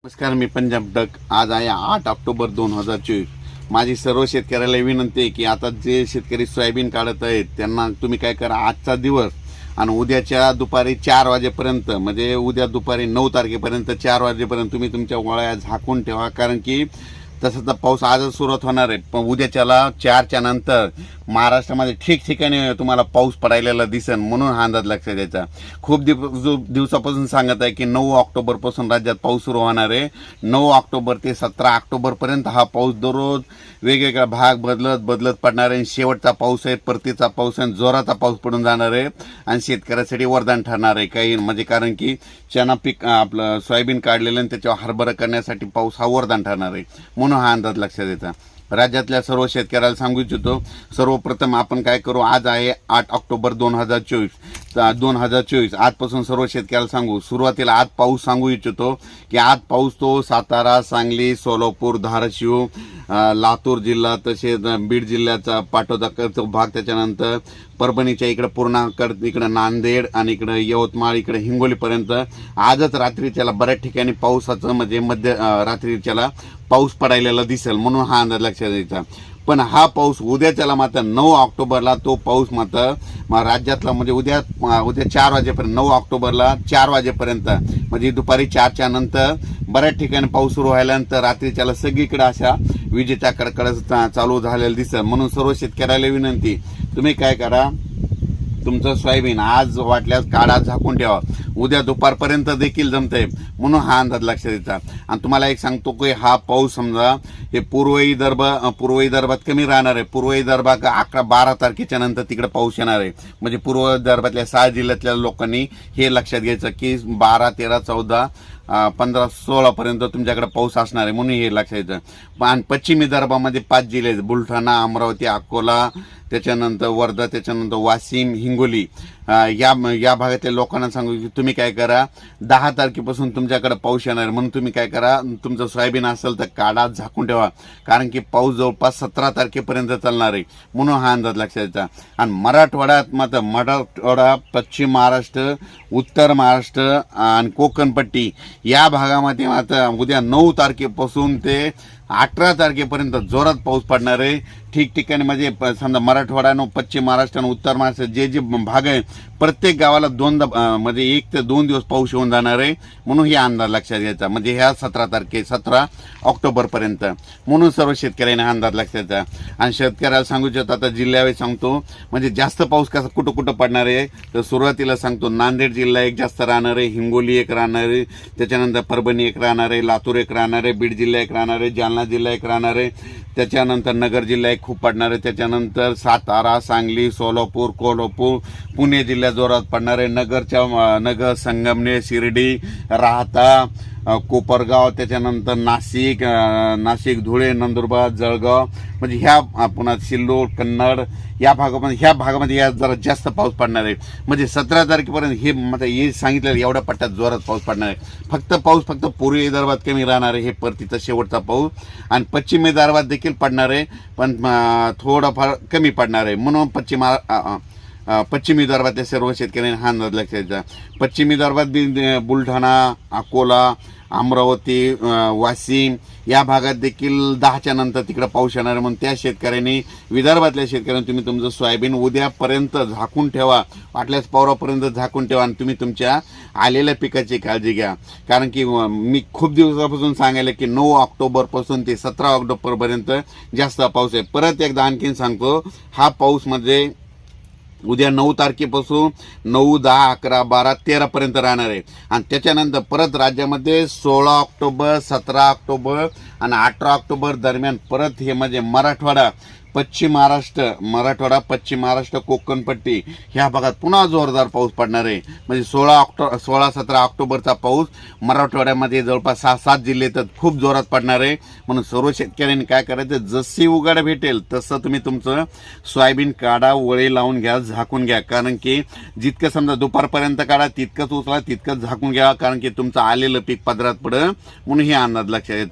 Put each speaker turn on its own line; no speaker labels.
नमस्कार, मी पंजाब डक. आज आहे 8 ऑक्टोबर 2024. माझी सर्व शेतकऱ्याला विनंती आहे की आता जे शेतकरी सोयाबीन काढत आहेत त्यांना तुम्ही काय करा, आजचा दिवस आणि उद्याच्या दुपारी 4 वाजेपर्यंत, म्हणजे उद्या दुपारी 9 तारखेपर्यंत 4 वाजेपर्यंत तुम्ही तुमच्या वळ्या झाकून ठेवा. कारण की तसं तर पाऊस आजच सुरुवात होणार आहे, पण उद्याच्याला 4च्या नंतर महाराष्ट्रामध्ये ठिकठिकाणी तुम्हाला पाऊस पडायला दिसेल. म्हणून हा अंदाज लक्षात द्यायचा. खूप दिवसापासून सांगत आहे की 9 ऑक्टोबरपासून राज्यात पाऊस सुरू होणार आहे. 9 ऑक्टोबर ते 17 ऑक्टोबरपर्यंत हा पाऊस दररोज वेगवेगळा भाग बदलत पडणार आहे. शेवटचा पाऊस आहे, परतीचा पाऊस आहे, जोराचा पाऊस पडून जाणार आहे आणि शेतकऱ्यासाठी वरदान ठरणार आहे. काही म्हणजे कारण की चना पीक आपलं सोयाबीन काढलेलं आणि त्याच्यावर हरभरा करण्यासाठी पाऊस हा वरदान ठरणार आहे. म्हणून हा अंदाज लक्षात द्यायचा. राज्यातल्या सर्व शेतकऱ्याला सांगू इच्छितो, सर्वप्रथम आपण काय करू, आज आहे 8 ऑक्टोबर 2024. आजपासून सर्व शेतकऱ्याला सांगू, सुरुवातीला आज पाऊस सांगू इच्छितो की आज पाऊस तो सातारा, सांगली, सोलापूर, धाराशिव, लातूर जिल्हा, तसेच बीड जिल्ह्याचा पाटोदा भाग, त्याच्यानंतर परभणीच्या इकडे पूर्णाकड, इकडे नांदेड आणि इकडे यवतमाळ, इकडे हिंगोलीपर्यंत आजच रात्रीच्याला बऱ्याच ठिकाणी पावसाचं म्हणजे मध्य रात्रीच्याला पाऊस पडायला दिसेल. म्हणून हा अंदाज लक्षात द्यायचा. पण हा पाऊस उद्याच्याला मात्र 9 ऑक्टोबरला तो पाऊस मात्र राज्यातला म्हणजे उद्या 4 वाजेपर्यंत, 9 ऑक्टोबरला 4 वाजेपर्यंत म्हणजे दुपारी 4च्या नंतर बऱ्याच ठिकाणी पाऊस सुरू व्हायल्यानंतर रात्रीच्याला सगळीकडे अशा विजेच्या कडकड चालू झालेला दिसेल. म्हणून सर्व शेतकऱ्याला विनंती, तुम्ही काय करा, तुमचं सोयाबीन आज वाटल्यास काढा, झाकून ठेवा. उद्या दुपारपर्यंत देखील जमतंय. म्हणून हा अंदाज लक्षात द्यायचा. आणि तुम्हाला एक सांगतो की हा पाऊस समजा हे पूर्व विदर्भात कमी राहणार आहे. पूर्व विदर्भात 11-12 तारखेच्या नंतर तिकडे पाऊस येणार आहे. म्हणजे पूर्व विदर्भातल्या 6 जिल्ह्यातल्या लोकांनी हे लक्षात घ्यायचं की 12, 13, 14, 15, 16 पर्यंत तुमच्याकडे पाऊस असणार आहे. म्हणून हे लक्षात द्यायचं. आणि पश्चिम विदर्भामध्ये 5 जिल्हे, बुलढाणा, अमरावती, अकोला, त्याच्यानंतर वर्धा, त्याच्यानंतर वाशिम, हिंगोली, या भागातल्या लोकांना सांगू की तुम्ही काय करा, 10 तारखेपासून तुमच्याकडे पाऊस येणार. म्हणून तुम्ही काय करा, तुमचं सोयाबीन असेल तर काढा, झाकून ठेवा. कारण की पाऊस जवळपास 17 तारखेपर्यंत चालणार आहे. म्हणून हा अंदाज लक्षात द्यायचा. आणि मराठवाड्यात मात्र मराठवाडा, पश्चिम महाराष्ट्र, उत्तर महाराष्ट्र आणि कोकणपट्टी या भागामध्ये मात्र उद्या 9 तारखेपासून ते 18 तारखेपर्यंत जोरात पाऊस पडणार आहे. ठिकठिकाणी म्हणजे समजा मराठवाड्यानं, पश्चिम महाराष्ट्र आणि उत्तर महाराष्ट्र जे भाग आहे प्रत्येक गावाला म्हणजे 1 ते 2 दिवस पाऊस येऊन जाणार आहे. म्हणून हे अंदाज लक्षात घ्यायचा. म्हणजे ह्या 17 ऑक्टोबरपर्यंत. म्हणून सर्व शेतकऱ्यांनी हा अंदाज लक्षात द्यायचा. आणि शेतकऱ्याला सांगू इच्छितो, आता जिल्ह्यावर सांगतो, म्हणजे जास्त पाऊस कसा कुठं पडणार आहे तर सुरुवातीला सांगतो, नांदेड जिल्हा एक जास्त राहणार आहे, हिंगोली एक राहणार आहे, त्याच्यानंतर परभणी एक राहणार आहे, लातूर एक राहणार आहे, बीड जिल्हा एक राहणार आहे, जालना जिल्हा एक राहणार आहे, त्याच्यानंतर नगर जिल्हा एक खूप पडणार आहे, त्याच्यानंतर सातारा, सांगली, सोलापूर, कोल्हापूर, पुणे जिल्हा जोरात पडणार आहे, नगर, संगमनेर, शिर्डी, राहता, कोपरगाव, त्याच्यानंतर नाशिक, धुळे, नंदुरबार, जळगाव, म्हणजे ह्या पुन्हा सिल्लोड, कन्नड ह्या भागामध्ये या जरा जास्त पाऊस पडणार आहे. म्हणजे 17 तारखेपर्यंत हे म्हणजे हे सांगितलं एवढ्या पट्ट्यात जोरात पाऊस पडणार आहे. फक्त पूर्व विदर्भात कमी राहणार आहे, हे परतीचा शेवटचा पाऊस. आणि पश्चिम विदर्भात देखील पडणार आहे, पण थोडाफार कमी पडणार आहे. म्हणून पश्चिम विदर्भातल्या सर्व शेतकऱ्यांनी हा अंदाज लक्षात द्यायचा. पश्चिम विदर्भात बुलढाणा, अकोला, अमरावती, वाशिम या भागात देखील 10च्या नंतर तिकडे पाऊस येणार आहे. म्हणून त्या शेतकऱ्यांनी, विदर्भातल्या शेतकऱ्यांनी तुम्ही तुमचं सोयाबीन उद्यापर्यंत झाकून ठेवा, वाटल्यास पावरापर्यंत झाकून ठेवा. आणि तुम्ही तुमच्या आलेल्या पिकाची काळजी घ्या. कारण की मी खूप दिवसापासून सांगायला की 9 ऑक्टोबरपासून ते 17 ऑक्टोबरपर्यंत जास्त पाऊस आहे. परत एकदा आणखीन सांगतो, हा पाऊस म्हणजे उद्या 9 तारखेपासून 9, 10, 11, 12, 13 पर्यंत राहणार आहे. आणि त्याच्यानंतर परत राज्यामध्ये 16 ऑक्टोबर, 17 ऑक्टोबर आणि 18 ऑक्टोबर दरम्यान परत हे म्हणजे मराठवाडा, पश्चिम महाराष्ट्र, कोकणपट्टी ह्या भागात पुन्हा जोरदार पाऊस पडणार आहे. म्हणजे 16-17 ऑक्टोबरचा पाऊस मराठवाड्यामध्ये जवळपास 6-7 जिल्हे तर खूप जोरात पडणार आहे. म्हणून सर्व शेतकऱ्यांनी काय करायचं, जशी उघाड भेटेल तसं तुम्ही तुमचं सोयाबीन काढा, वळे लावून घ्या, झाकून घ्या. कारण की जितकं समजा दुपारपर्यंत काढा तितकंच उचला, तितकंच झाकून घ्या. कारण की तुमचं आलेलं पीक पदरात पडं. म्हणून हे अंदाज लक्षात येतं.